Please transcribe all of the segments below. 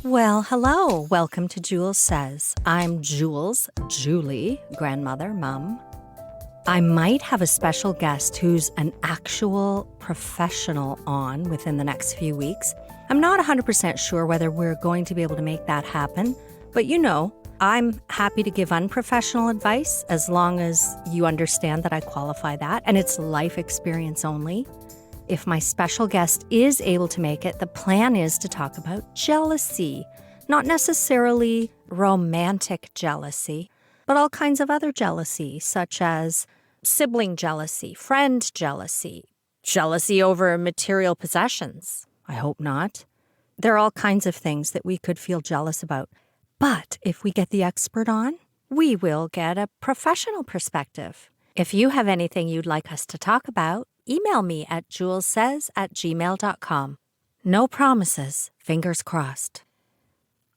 Well, hello. Welcome to Jules Says. I'm Jules, Julie, grandmother, mom. I might have a special guest who's an actual professional on within the next few weeks. I'm not 100% sure whether we're going to be able to make that happen, but I'm happy to give unprofessional advice as long as you understand that I qualify that, and it's life experience only. If my special guest is able to make it, the plan is to talk about jealousy. Not necessarily romantic jealousy, but all kinds of other jealousy, such as sibling jealousy, friend jealousy, jealousy over material possessions. I hope not. There are all kinds of things that we could feel jealous about. But if we get the expert on, we will get a professional perspective. If you have anything you'd like us to talk about, email me at julessays@gmail.com. No promises, fingers crossed.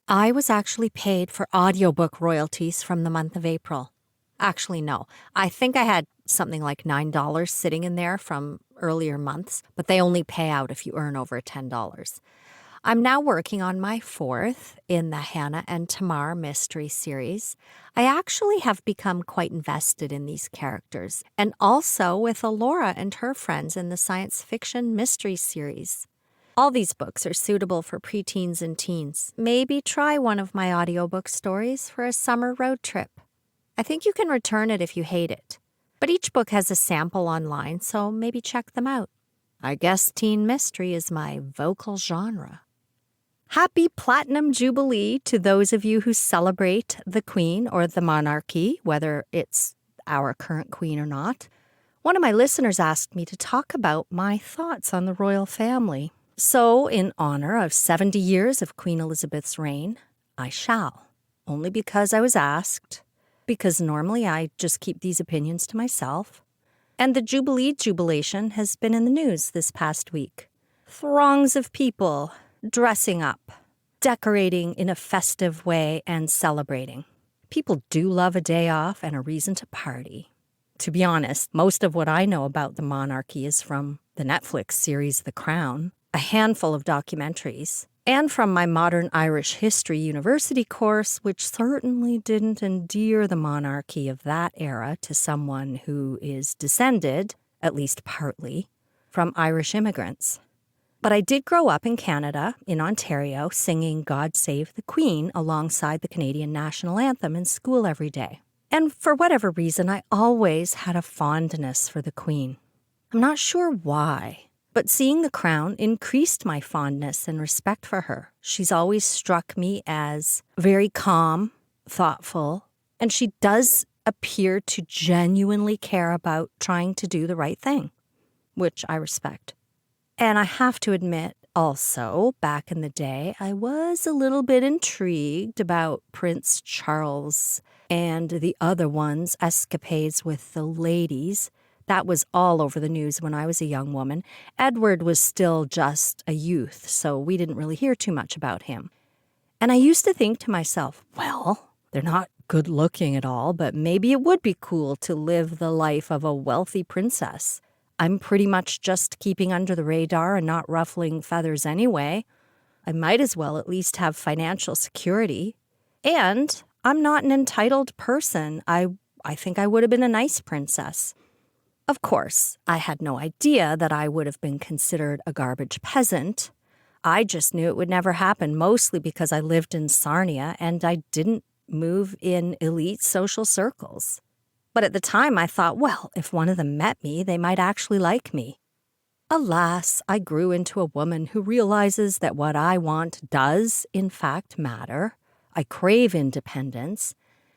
I was actually paid for audiobook royalties from the month of April. Actually, no. I think I had something like $9 sitting in there from earlier months, but they only pay out if you earn over $10. I'm now working on my 4th in the Hannah and Tamar mystery series. I actually have become quite invested in these characters, and also with Alora and her friends in the science fiction mystery series. All these books are suitable for preteens and teens. Maybe try one of my audiobook stories for a summer road trip. I think you can return it if you hate it. But each book has a sample online, so maybe check them out. I guess teen mystery is my vocal genre. Happy Platinum Jubilee to those of you who celebrate the Queen or the monarchy, whether it's our current Queen or not. One of my listeners asked me to talk about my thoughts on the royal family. So, in honor of 70 years of Queen Elizabeth's reign, I shall. Only because I was asked, because normally I just keep these opinions to myself. And the Jubilation has been in the news this past week. Throngs of people dressing up, decorating in a festive way, and celebrating. People do love a day off and a reason to party. To be honest, most of what I know about the monarchy is from the Netflix series The Crown, a handful of documentaries, and from my Modern Irish History University course, which certainly didn't endear the monarchy of that era to someone who is descended, at least partly, from Irish immigrants. But I did grow up in Canada, in Ontario, singing God Save the Queen alongside the Canadian national anthem in school every day. And for whatever reason, I always had a fondness for the Queen. I'm not sure why, but seeing The Crown increased my fondness and respect for her. She's always struck me as very calm, thoughtful, and she does appear to genuinely care about trying to do the right thing, which I respect. And I have to admit, also, back in the day, I was a little bit intrigued about Prince Charles and the other one's escapades with the ladies. That was all over the news when I was a young woman. Edward was still just a youth, so we didn't really hear too much about him. And I used to think to myself, well, they're not good looking at all, but maybe it would be cool to live the life of a wealthy princess. I'm pretty much just keeping under the radar and not ruffling feathers anyway. I might as well at least have financial security. And I'm not an entitled person. I think I would have been a nice princess. Of course, I had no idea that I would have been considered a garbage peasant. I just knew it would never happen, mostly because I lived in Sarnia and I didn't move in elite social circles. But at the time, I thought, well, if one of them met me, they might actually like me. Alas, I grew into a woman who realizes that what I want does, in fact, matter. I crave independence,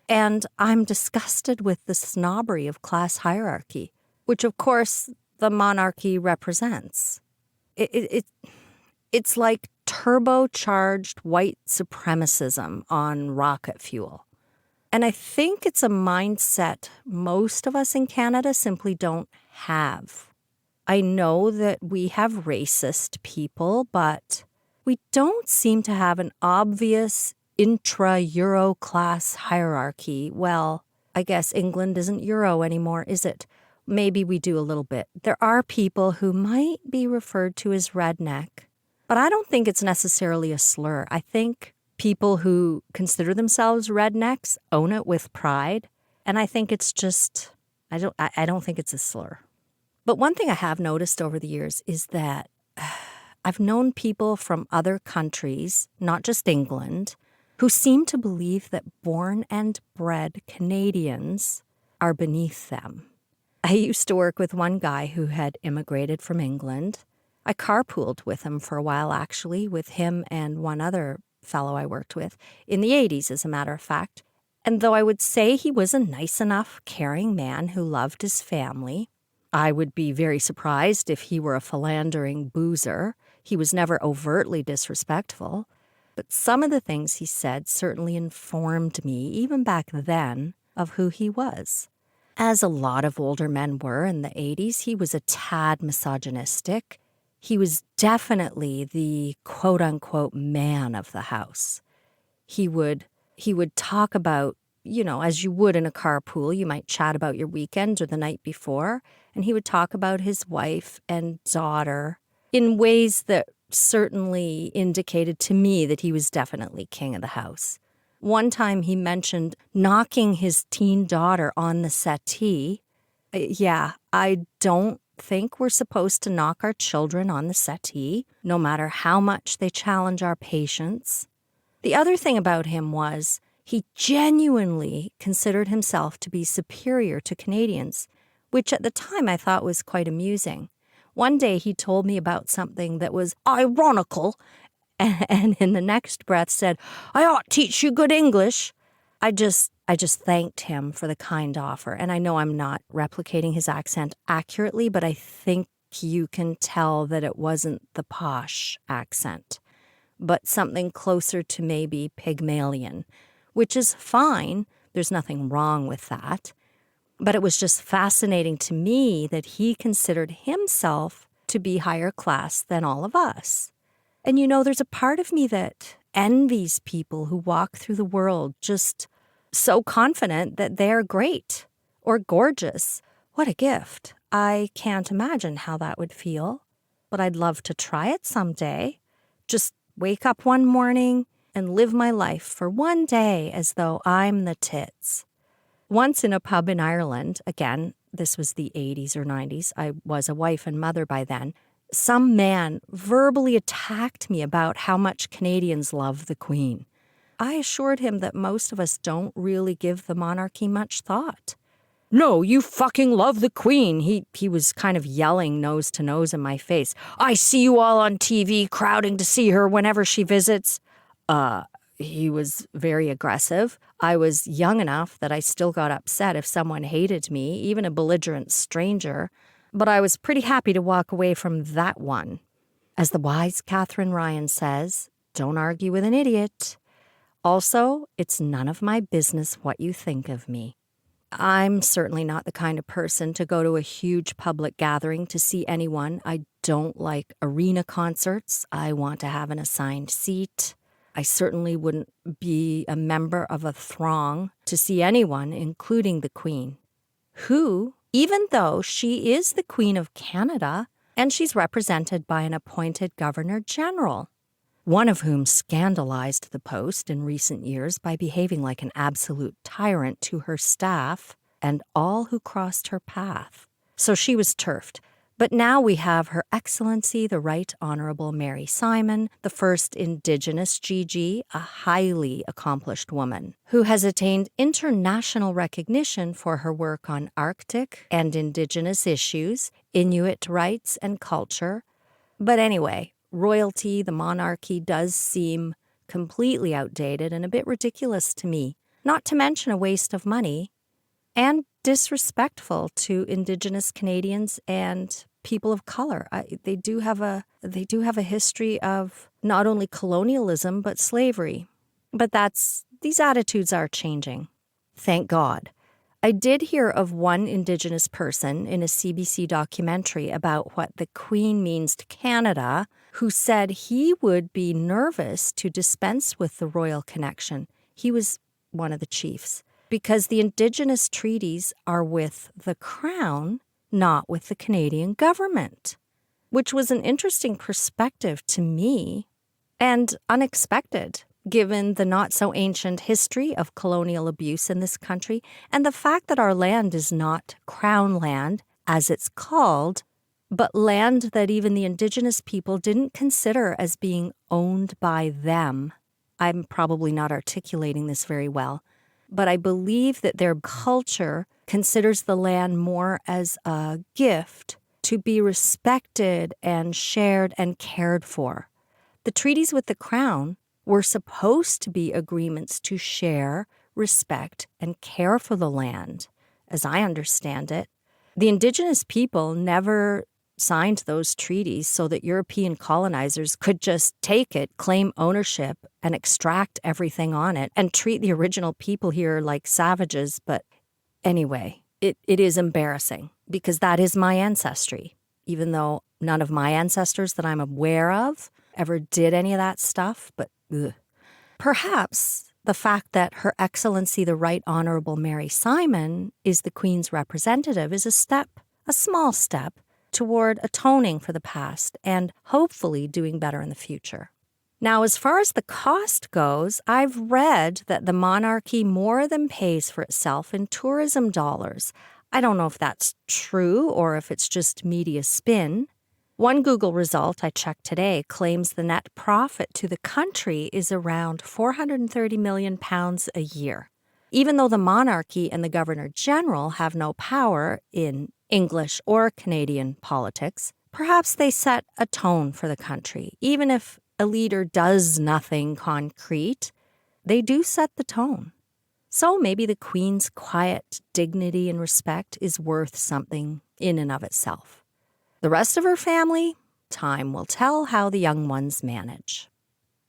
and I'm disgusted with the snobbery of class hierarchy, which, of course, the monarchy represents. It's like turbocharged white supremacism on rocket fuel. And I think it's a mindset most of us in Canada simply don't have. I know that we have racist people, but we don't seem to have an obvious intra-Euro class hierarchy. Well, I guess England isn't Euro anymore, is it? Maybe we do a little bit. There are people who might be referred to as redneck, but I don't think it's necessarily a slur. I think people who consider themselves rednecks own it with pride. And I think it's just, I don't think it's a slur. But one thing I have noticed over the years is that I've known people from other countries, not just England, who seem to believe that born and bred Canadians are beneath them. I used to work with one guy who had immigrated from England. I carpooled with him for a while, actually, with him and one other fellow I worked with, in the 80s, as a matter of fact. And though I would say he was a nice enough, caring man who loved his family, I would be very surprised if he were a philandering boozer. He was never overtly disrespectful. But some of the things he said certainly informed me, even back then, of who he was. As a lot of older men were in the 80s, he was a tad misogynistic. He was definitely the quote-unquote man of the house. He would talk about, as you would in a carpool, you might chat about your weekend or the night before, and he would talk about his wife and daughter in ways that certainly indicated to me that he was definitely king of the house. One time he mentioned knocking his teen daughter on the settee. Yeah, I don't think we're supposed to knock our children on the settee, no matter how much they challenge our patience. The other thing about him was he genuinely considered himself to be superior to Canadians, which at the time I thought was quite amusing. One day he told me about something that was ironical, and in the next breath said, "I ought to teach you good English." I just thanked him for the kind offer, and I know I'm not replicating his accent accurately, but I think you can tell that it wasn't the posh accent, but something closer to maybe Pygmalion, which is fine. There's nothing wrong with that. But it was just fascinating to me that he considered himself to be higher class than all of us. And there's a part of me that envies people who walk through the world just so confident that they're great or gorgeous. What a gift. I can't imagine how that would feel, but I'd love to try it someday. Just wake up one morning and live my life for one day as though I'm the tits. Once in a pub in Ireland, again, this was the 80s or 90s, I was a wife and mother by then, some man verbally attacked me about how much Canadians love the Queen. I assured him that most of us don't really give the monarchy much thought. "No, you fucking love the Queen," he was kind of yelling nose to nose in my face. "I see you all on TV crowding to see her whenever she visits." He was very aggressive. I was young enough that I still got upset if someone hated me, even a belligerent stranger. But I was pretty happy to walk away from that one. As the wise Catherine Ryan says, don't argue with an idiot. Also, it's none of my business what you think of me. I'm certainly not the kind of person to go to a huge public gathering to see anyone. I don't like arena concerts. I want to have an assigned seat. I certainly wouldn't be a member of a throng to see anyone, including the Queen, who, even though she is the Queen of Canada, and she's represented by an appointed Governor General, one of whom scandalized the post in recent years by behaving like an absolute tyrant to her staff and all who crossed her path. So she was turfed. But now we have Her Excellency, the Right Honourable Mary Simon, the first Indigenous GG, a highly accomplished woman, who has attained international recognition for her work on Arctic and Indigenous issues, Inuit rights and culture. But anyway, royalty, the monarchy, does seem completely outdated and a bit ridiculous to me, not to mention a waste of money, and disrespectful to Indigenous Canadians and people of color. They do have a history of not only colonialism but slavery. But these attitudes are changing. Thank God. I did hear of one Indigenous person in a CBC documentary about what the Queen means to Canada, who said he would be nervous to dispense with the royal connection. He was one of the chiefs. Because the Indigenous treaties are with the Crown, not with the Canadian government, which was an interesting perspective to me and unexpected. given the not-so-ancient history of colonial abuse in this country and the fact that our land is not crown land, as it's called, but land that even the Indigenous people didn't consider as being owned by them. I'm probably not articulating this very well, but I believe that their culture considers the land more as a gift to be respected and shared and cared for. The treaties with the Crown were supposed to be agreements to share, respect, and care for the land, as I understand it. The Indigenous people never signed those treaties so that European colonizers could just take it, claim ownership, and extract everything on it and treat the original people here like savages. But anyway, it is embarrassing because that is my ancestry, even though none of my ancestors that I'm aware of ever did any of that stuff. But ugh. Perhaps the fact that Her Excellency the Right Honourable Mary Simon is the Queen's representative is a small step, toward atoning for the past and hopefully doing better in the future. Now, as far as the cost goes, I've read that the monarchy more than pays for itself in tourism dollars. I don't know if that's true or if it's just media spin. One Google result I checked today claims the net profit to the country is around £430 million a year. Even though the monarchy and the Governor-General have no power in English or Canadian politics, perhaps they set a tone for the country. Even if a leader does nothing concrete, they do set the tone. So maybe the Queen's quiet dignity and respect is worth something in and of itself. The rest of her family, time will tell how the young ones manage.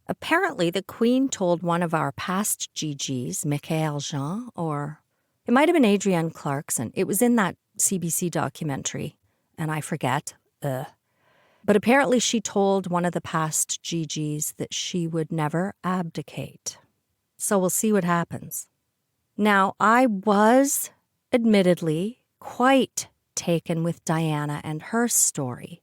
Apparently, the Queen told one of our past GGs, Michael Jean, or it might have been Adrienne Clarkson. It was in that CBC documentary, and I forget. But apparently she told one of the past GGs that she would never abdicate. So we'll see what happens. Now, I was, admittedly, quite taken with Diana and her story.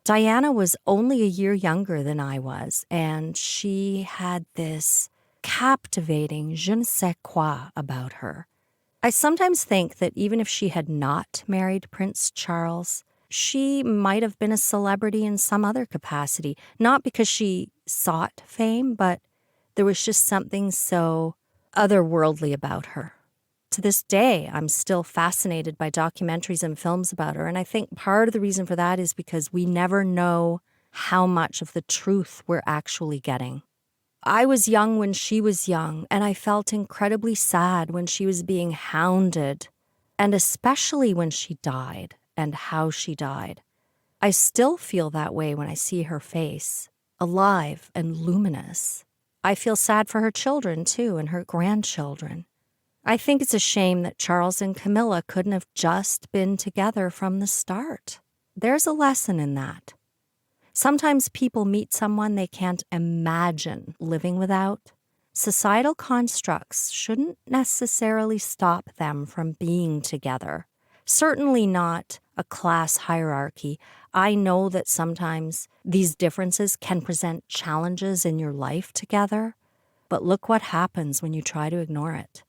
Diana was only a year younger than I was, and she had this captivating je ne sais quoi about her. I sometimes think that even if she had not married Prince Charles, she might have been a celebrity in some other capacity, not because she sought fame, but there was just something so otherworldly about her. To this day, I'm still fascinated by documentaries and films about her, and I think part of the reason for that is because we never know how much of the truth we're actually getting. I was young when she was young, and I felt incredibly sad when she was being hounded, and especially when she died and how she died. I still feel that way when I see her face, alive and luminous. I feel sad for her children, too, and her grandchildren. I think it's a shame that Charles and Camilla couldn't have just been together from the start. There's a lesson in that. Sometimes people meet someone they can't imagine living without. Societal constructs shouldn't necessarily stop them from being together. Certainly not a class hierarchy. I know that sometimes these differences can present challenges in your life together, but look what happens when you try to ignore it.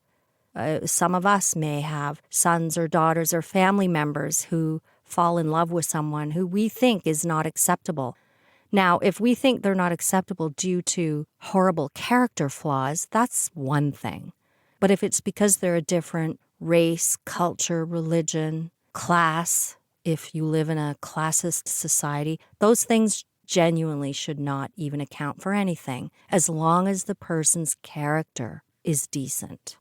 Some of us may have sons or daughters or family members who fall in love with someone who we think is not acceptable. Now, if we think they're not acceptable due to horrible character flaws, that's one thing. But if it's because they're a different race, culture, religion, class, if you live in a classist society, those things genuinely should not even account for anything, as long as the person's character is decent.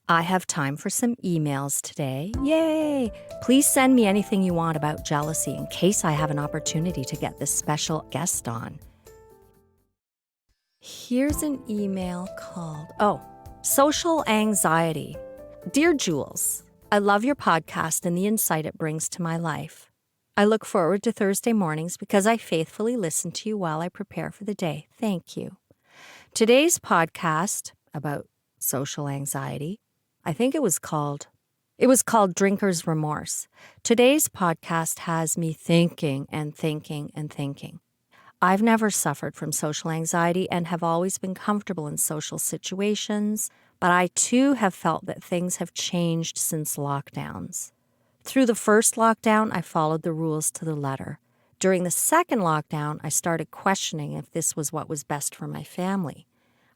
I have time for some emails today. Yay! Please send me anything you want about jealousy in case I have an opportunity to get this special guest on. Here's an email called, Social Anxiety. Dear Jules, I love your podcast and the insight it brings to my life. I look forward to Thursday mornings because I faithfully listen to you while I prepare for the day. Thank you. Today's podcast about social anxiety, I think it was called Drinker's Remorse. Today's podcast has me thinking and thinking and thinking. I've never suffered from social anxiety and have always been comfortable in social situations, but I too have felt that things have changed since lockdowns. Through the first lockdown, I followed the rules to the letter. During the second lockdown, I started questioning if this was what was best for my family.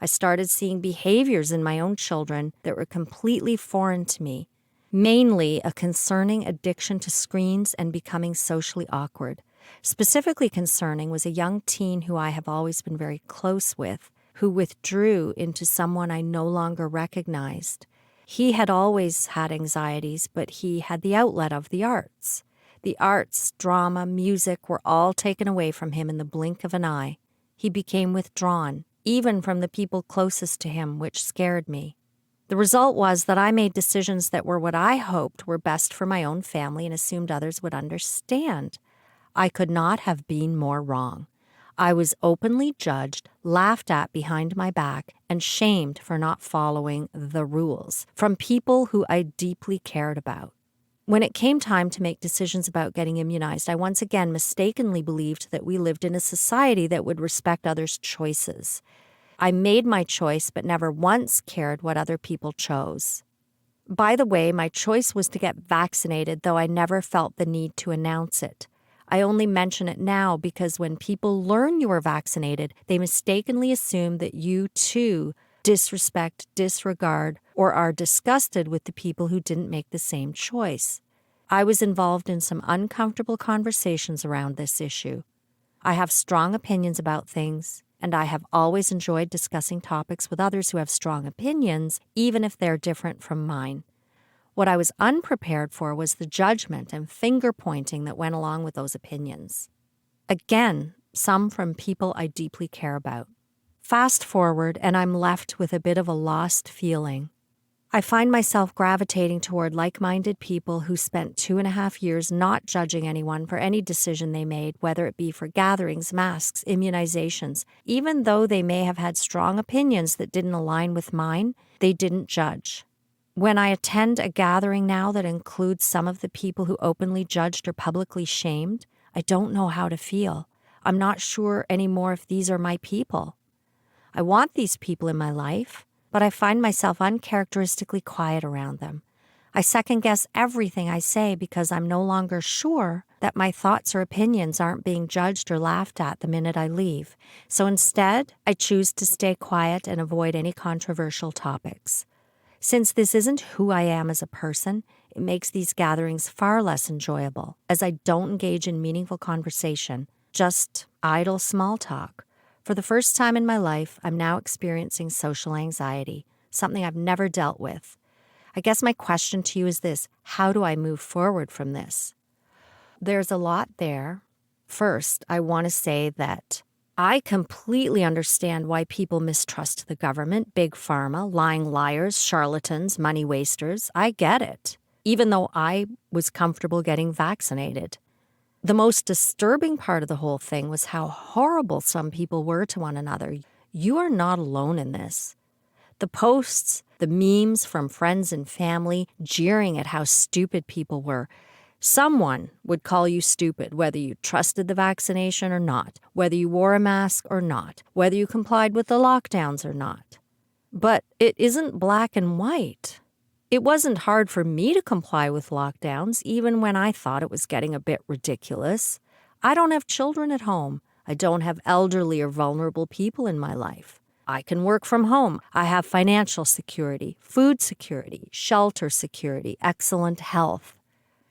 I started seeing behaviors in my own children that were completely foreign to me, mainly a concerning addiction to screens and becoming socially awkward. Specifically concerning was a young teen who I have always been very close with, who withdrew into someone I no longer recognized. He had always had anxieties, but he had the outlet of the arts. The arts, drama, music were all taken away from him in the blink of an eye. He became withdrawn, even from the people closest to him, which scared me. The result was that I made decisions that were what I hoped were best for my own family and assumed others would understand. I could not have been more wrong. I was openly judged, laughed at behind my back, and shamed for not following the rules from people who I deeply cared about. When it came time to make decisions about getting immunized, I once again mistakenly believed that we lived in a society that would respect others' choices. I made my choice, but never once cared what other people chose. By the way, my choice was to get vaccinated, though I never felt the need to announce it. I only mention it now because when people learn you are vaccinated, they mistakenly assume that you too disrespect, disregard, or are disgusted with the people who didn't make the same choice. I was involved in some uncomfortable conversations around this issue. I have strong opinions about things, and I have always enjoyed discussing topics with others who have strong opinions, even if they're different from mine. What I was unprepared for was the judgment and finger-pointing that went along with those opinions. Again, some from people I deeply care about. Fast forward, and I'm left with a bit of a lost feeling. I find myself gravitating toward like-minded people who spent 2.5 years not judging anyone for any decision they made, whether it be for gatherings, masks, immunizations. Even though they may have had strong opinions that didn't align with mine, they didn't judge. When I attend a gathering now that includes some of the people who openly judged or publicly shamed, I don't know how to feel. I'm not sure anymore if these are my people. I want these people in my life, but I find myself uncharacteristically quiet around them. I second-guess everything I say because I'm no longer sure that my thoughts or opinions aren't being judged or laughed at the minute I leave. So instead, I choose to stay quiet and avoid any controversial topics. Since this isn't who I am as a person, it makes these gatherings far less enjoyable, as I don't engage in meaningful conversation, just idle small talk. For the first time in my life, I'm now experiencing social anxiety, something I've never dealt with. I guess my question to you is this: how do I move forward from this? There's a lot there. First, I want to say that I completely understand why people mistrust the government, big pharma, lying liars, charlatans, money wasters. I get it, even though I was comfortable getting vaccinated. The most disturbing part of the whole thing was how horrible some people were to one another. You are not alone in this. The posts, the memes from friends and family jeering at how stupid people were. Someone would call you stupid, whether you trusted the vaccination or not, whether you wore a mask or not, whether you complied with the lockdowns or not. But it isn't black and white. It wasn't hard for me to comply with lockdowns, even when I thought it was getting a bit ridiculous. I don't have children at home. I don't have elderly or vulnerable people in my life. I can work from home. I have financial security, food security, shelter security, excellent health.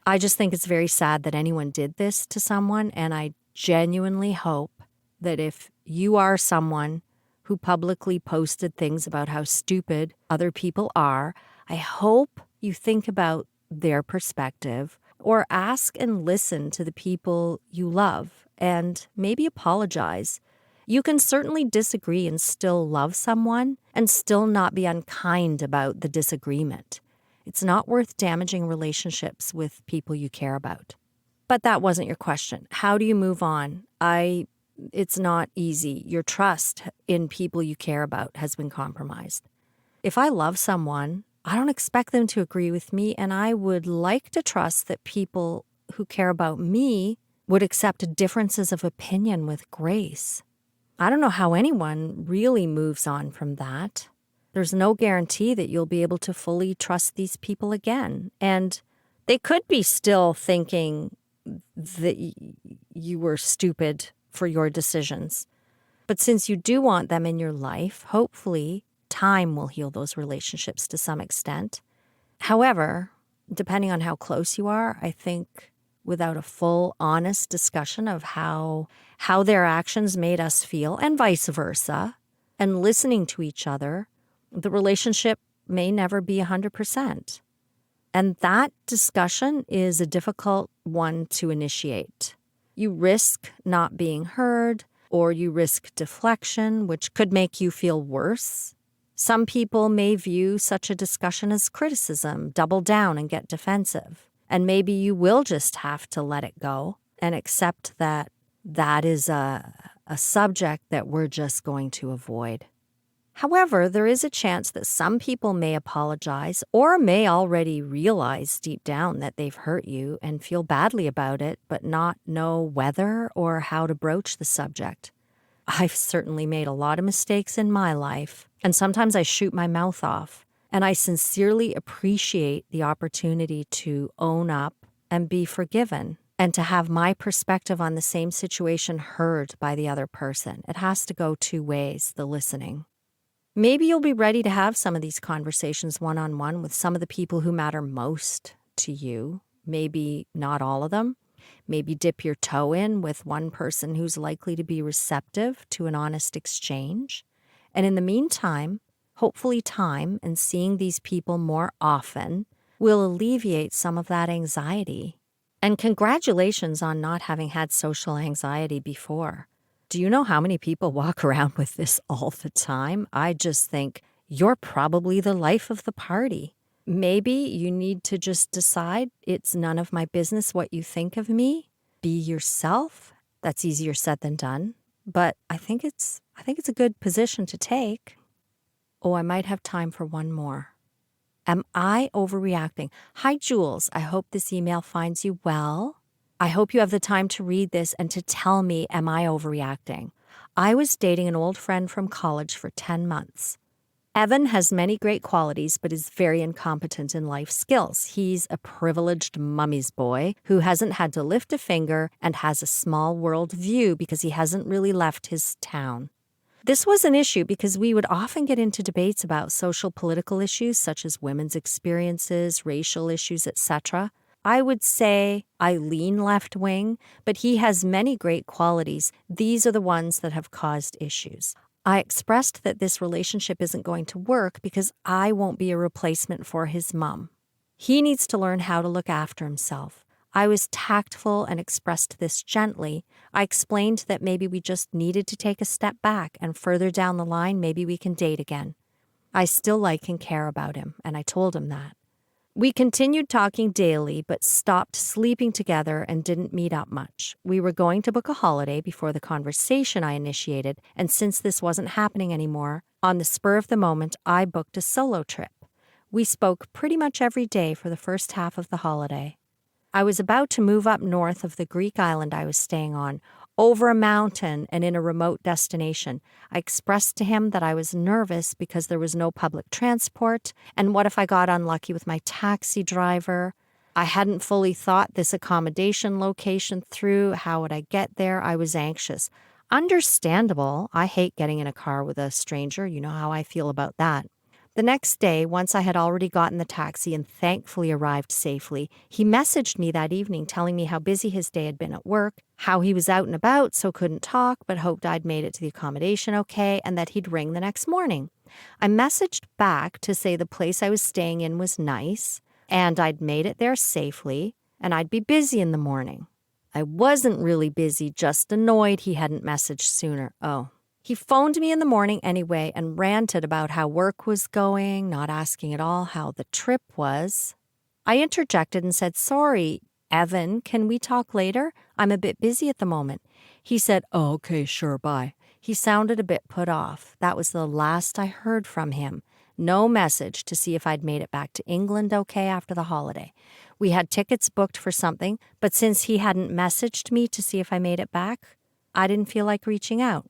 I just think it's very sad that anyone did this to someone, and I genuinely hope that if you are someone who publicly posted things about how stupid other people are, I hope you think about their perspective or ask and listen to the people you love and maybe apologize. You can certainly disagree and still love someone and still not be unkind about the disagreement. It's not worth damaging relationships with people you care about. But that wasn't your question. How do you move on? It's not easy. Your trust in people you care about has been compromised. If I love someone, I don't expect them to agree with me, and I would like to trust that people who care about me would accept differences of opinion with grace. I don't know how anyone really moves on from that. There's no guarantee that you'll be able to fully trust these people again. And they could be still thinking that you were stupid for your decisions. But since you do want them in your life, hopefully time will heal those relationships to some extent. However, depending on how close you are, I think without a full, honest discussion of how their actions made us feel and vice versa, and listening to each other, the relationship may never be 100%. And that discussion is a difficult one to initiate. You risk not being heard, or you risk deflection, which could make you feel worse. Some people may view such a discussion as criticism, double down and get defensive. And maybe you will just have to let it go and accept that that is a subject that we're just going to avoid. However, there is a chance that some people may apologize or may already realize deep down that they've hurt you and feel badly about it, but not know whether or how to broach the subject. I've certainly made a lot of mistakes in my life, and sometimes I shoot my mouth off. And I sincerely appreciate the opportunity to own up and be forgiven and to have my perspective on the same situation heard by the other person. It has to go two ways, the listening. Maybe you'll be ready to have some of these conversations one-on-one with some of the people who matter most to you. Maybe not all of them. Maybe dip your toe in with one person who's likely to be receptive to an honest exchange. And in the meantime, hopefully time and seeing these people more often will alleviate some of that anxiety. And congratulations on not having had social anxiety before. Do you know how many people walk around with this all the time? I just think you're probably the life of the party. Maybe you need to just decide it's none of my business what you think of me. Be yourself. That's easier said than done. But I think it's a good position to take. Oh, I might have time for one more. Am I overreacting? Hi, Jules. I hope this email finds you well. I hope you have the time to read this and to tell me, am I overreacting? I was dating an old friend from college for 10 months. Evan has many great qualities, but is very incompetent in life skills. He's a privileged mummy's boy who hasn't had to lift a finger and has a small world view because he hasn't really left his town. This was an issue because we would often get into debates about social political issues such as women's experiences, racial issues, etc. I would say I lean left-wing, but he has many great qualities. These are the ones that have caused issues. I expressed that this relationship isn't going to work because I won't be a replacement for his mom. He needs to learn how to look after himself. I was tactful and expressed this gently. I explained that maybe we just needed to take a step back and further down the line, maybe we can date again. I still like and care about him, and I told him that. We continued talking daily, but stopped sleeping together and didn't meet up much. We were going to book a holiday before the conversation I initiated, and since this wasn't happening anymore, on the spur of the moment, I booked a solo trip. We spoke pretty much every day for the first half of the holiday. I was about to move up north of the Greek island I was staying on, over a mountain and in a remote destination. I expressed to him that I was nervous because there was no public transport, and what if I got unlucky with my taxi driver? I hadn't fully thought this accommodation location through. How would I get there? I was anxious. Understandable. I hate getting in a car with a stranger. You know how I feel about that. The next day, once I had already gotten the taxi and thankfully arrived safely, he messaged me that evening telling me how busy his day had been at work, how he was out and about so couldn't talk but hoped I'd made it to the accommodation okay, and that he'd ring the next morning. I messaged back to say the place I was staying in was nice, and I'd made it there safely, and I'd be busy in the morning. I wasn't really busy, just annoyed he hadn't messaged sooner. Oh. He phoned me in the morning anyway and ranted about how work was going, not asking at all how the trip was. I interjected and said, "Sorry, Evan, can we talk later? I'm a bit busy at the moment." He said, "Oh, okay, sure, bye." He sounded a bit put off. That was the last I heard from him. No message to see if I'd made it back to England okay after the holiday. We had tickets booked for something, but since he hadn't messaged me to see if I made it back, I didn't feel like reaching out.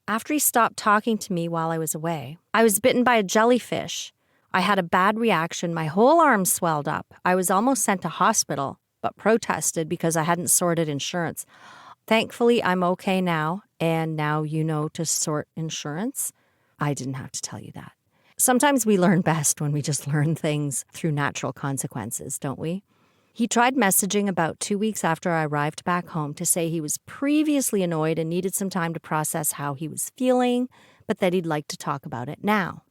After he stopped talking to me while I was away, I was bitten by a jellyfish. I had a bad reaction. My whole arm swelled up. I was almost sent to hospital, but protested because I hadn't sorted insurance. Thankfully, I'm okay now, and now you know to sort insurance. I didn't have to tell you that. Sometimes we learn best when we just learn things through natural consequences, don't we? He tried messaging about 2 weeks after I arrived back home to say he was previously annoyed and needed some time to process how he was feeling, but that he'd like to talk about it now.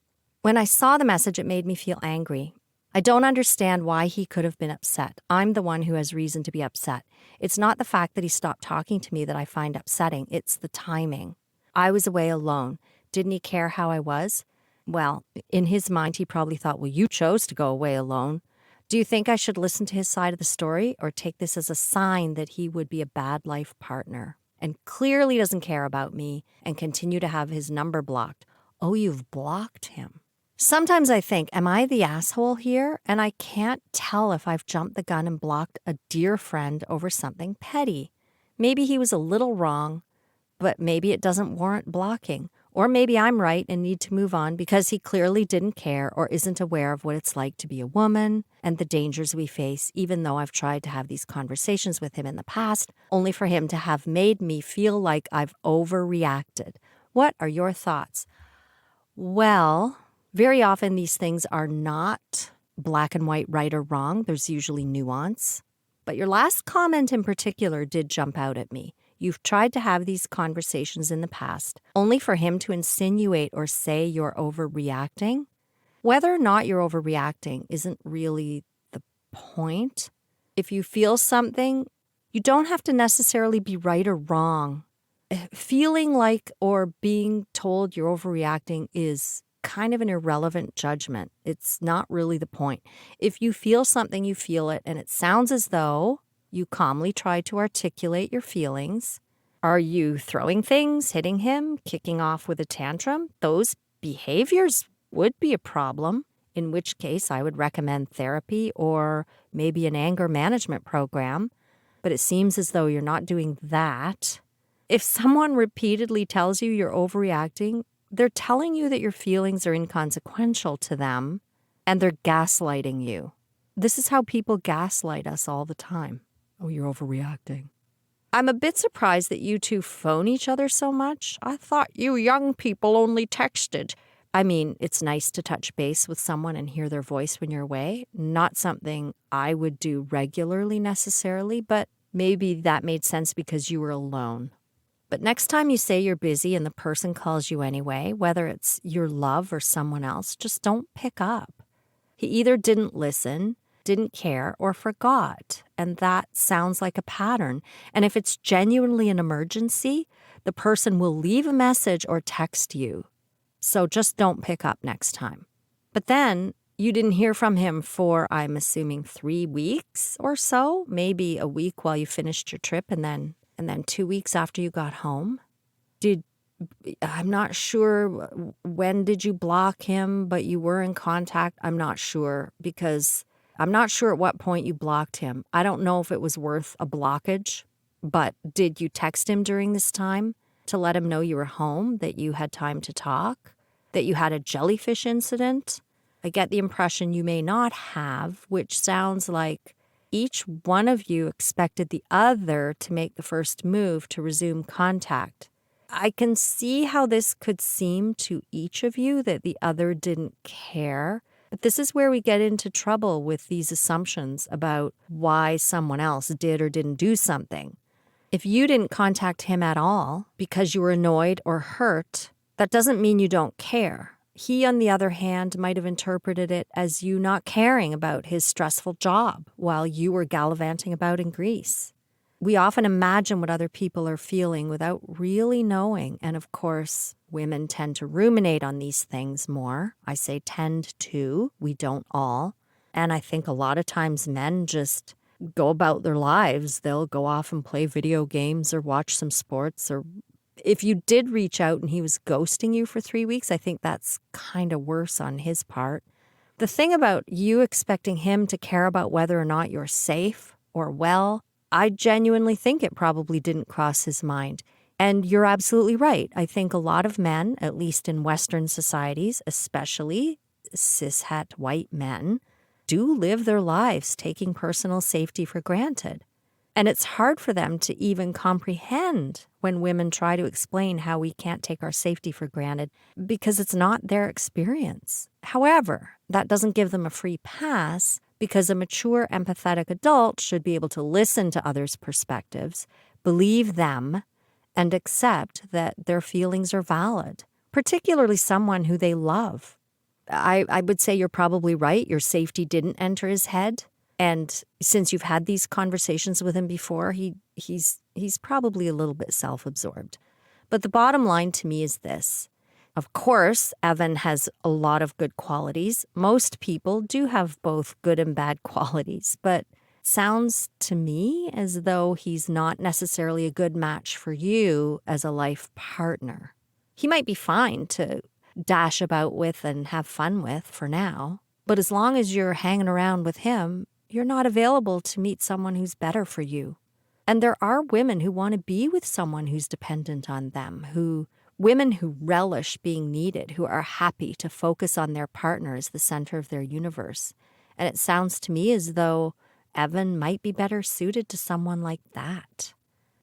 When I saw the message, it made me feel angry. I don't understand why he could have been upset. I'm the one who has reason to be upset. It's not the fact that he stopped talking to me that I find upsetting. It's the timing. I was away alone. Didn't he care how I was? Well, in his mind, he probably thought, well, you chose to go away alone. Do you think I should listen to his side of the story or take this as a sign that he would be a bad life partner and clearly doesn't care about me and continue to have his number blocked? Oh, you've blocked him. Sometimes I think, am I the asshole here? And I can't tell if I've jumped the gun and blocked a dear friend over something petty. Maybe he was a little wrong, but maybe it doesn't warrant blocking. Or maybe I'm right and need to move on because he clearly didn't care or isn't aware of what it's like to be a woman and the dangers we face, even though I've tried to have these conversations with him in the past, only for him to have made me feel like I've overreacted. What are your thoughts? Well, very often these things are not black and white, right or wrong. There's usually nuance. But your last comment in particular did jump out at me. You've tried to have these conversations in the past, only for him to insinuate or say you're overreacting. Whether or not you're overreacting isn't really the point. If you feel something, you don't have to necessarily be right or wrong. Feeling like or being told you're overreacting is kind of an irrelevant judgment. It's not really the point. If you feel something, you feel it, and it sounds as though you calmly try to articulate your feelings. Are you throwing things, hitting him, kicking off with a tantrum? Those behaviors would be a problem, in which case I would recommend therapy or maybe an anger management program. But it seems as though you're not doing that. If someone repeatedly tells you you're overreacting, they're telling you that your feelings are inconsequential to them, and they're gaslighting you. This is how people gaslight us all the time. Oh, you're overreacting. I'm a bit surprised that you two phone each other so much. I thought you young people only texted. I mean, it's nice to touch base with someone and hear their voice when you're away. Not something I would do regularly necessarily, but maybe that made sense because you were alone. But next time you say you're busy and the person calls you anyway, whether it's your love or someone else, just don't pick up. He either didn't listen, didn't care, or forgot. And that sounds like a pattern. And if it's genuinely an emergency, the person will leave a message or text you. So just don't pick up next time. But then you didn't hear from him for, I'm assuming, 3 weeks or so, maybe a week while you finished your trip and then 2 weeks after you got home. I'm not sure when did you block him, but you were in contact. I'm not sure because I'm not sure at what point you blocked him. I don't know if it was worth a blockage, but did you text him during this time to let him know you were home, that you had time to talk, that you had a jellyfish incident? I get the impression you may not have, which sounds like each one of you expected the other to make the first move to resume contact. I can see how this could seem to each of you that the other didn't care. But this is where we get into trouble with these assumptions about why someone else did or didn't do something. If you didn't contact him at all because you were annoyed or hurt, that doesn't mean you don't care. He, on the other hand, might have interpreted it as you not caring about his stressful job while you were gallivanting about in Greece. We often imagine what other people are feeling without really knowing. And of course, women tend to ruminate on these things more. I say tend to. We don't all. And I think a lot of times men just go about their lives. They'll go off and play video games or watch some sports. Or if you did reach out and he was ghosting you for 3 weeks, I think that's kind of worse on his part. The thing about you expecting him to care about whether or not you're safe or well, I genuinely think it probably didn't cross his mind. And you're absolutely right. I think a lot of men, at least in Western societies, especially cishet white men, do live their lives taking personal safety for granted. And it's hard for them to even comprehend when women try to explain how we can't take our safety for granted because it's not their experience. However, that doesn't give them a free pass because a mature, empathetic adult should be able to listen to others' perspectives, believe them, and accept that their feelings are valid, particularly someone who they love. I would say you're probably right. Your safety didn't enter his head. And since you've had these conversations with him before, he's probably a little bit self-absorbed. But the bottom line to me is this. Of course, Evan has a lot of good qualities. Most people do have both good and bad qualities, but sounds to me as though he's not necessarily a good match for you as a life partner. He might be fine to dash about with and have fun with for now, but as long as you're hanging around with him, you're not available to meet someone who's better for you. And there are women who want to be with someone who's dependent on them, women who relish being needed, who are happy to focus on their partner as the center of their universe. And it sounds to me as though Evan might be better suited to someone like that.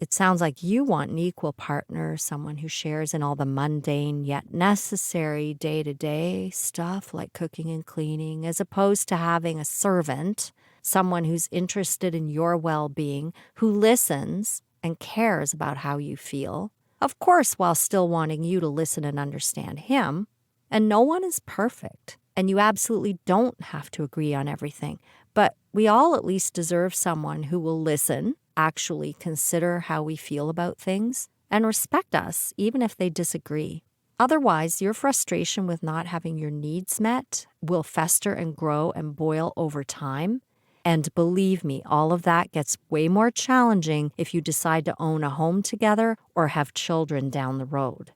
It sounds like you want an equal partner, someone who shares in all the mundane yet necessary day-to-day stuff like cooking and cleaning, as opposed to having a servant, someone who's interested in your well-being, who listens and cares about how you feel, of course, while still wanting you to listen and understand him. And no one is perfect, and you absolutely don't have to agree on everything. But we all at least deserve someone who will listen, actually consider how we feel about things, and respect us, even if they disagree. Otherwise, your frustration with not having your needs met will fester and grow and boil over time. And believe me, all of that gets way more challenging if you decide to own a home together or have children down the road.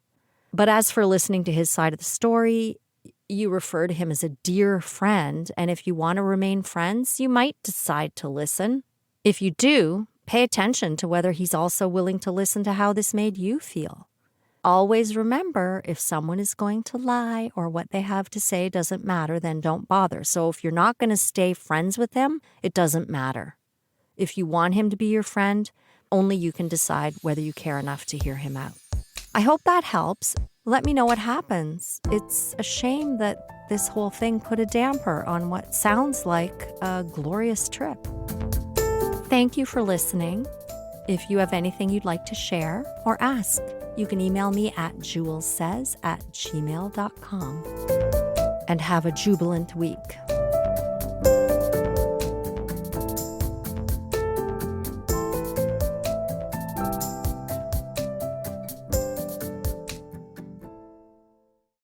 But as for listening to his side of the story, you refer to him as a dear friend, and if you want to remain friends, you might decide to listen. If you do, pay attention to whether he's also willing to listen to how this made you feel. Always remember, if someone is going to lie or what they have to say doesn't matter, then don't bother. So if you're not going to stay friends with him, it doesn't matter. If you want him to be your friend, only you can decide whether you care enough to hear him out. I hope that helps. Let me know what happens. It's a shame that this whole thing put a damper on what sounds like a glorious trip. Thank you for listening. If you have anything you'd like to share or ask, you can email me at julessays@gmail.com. And have a jubilant week.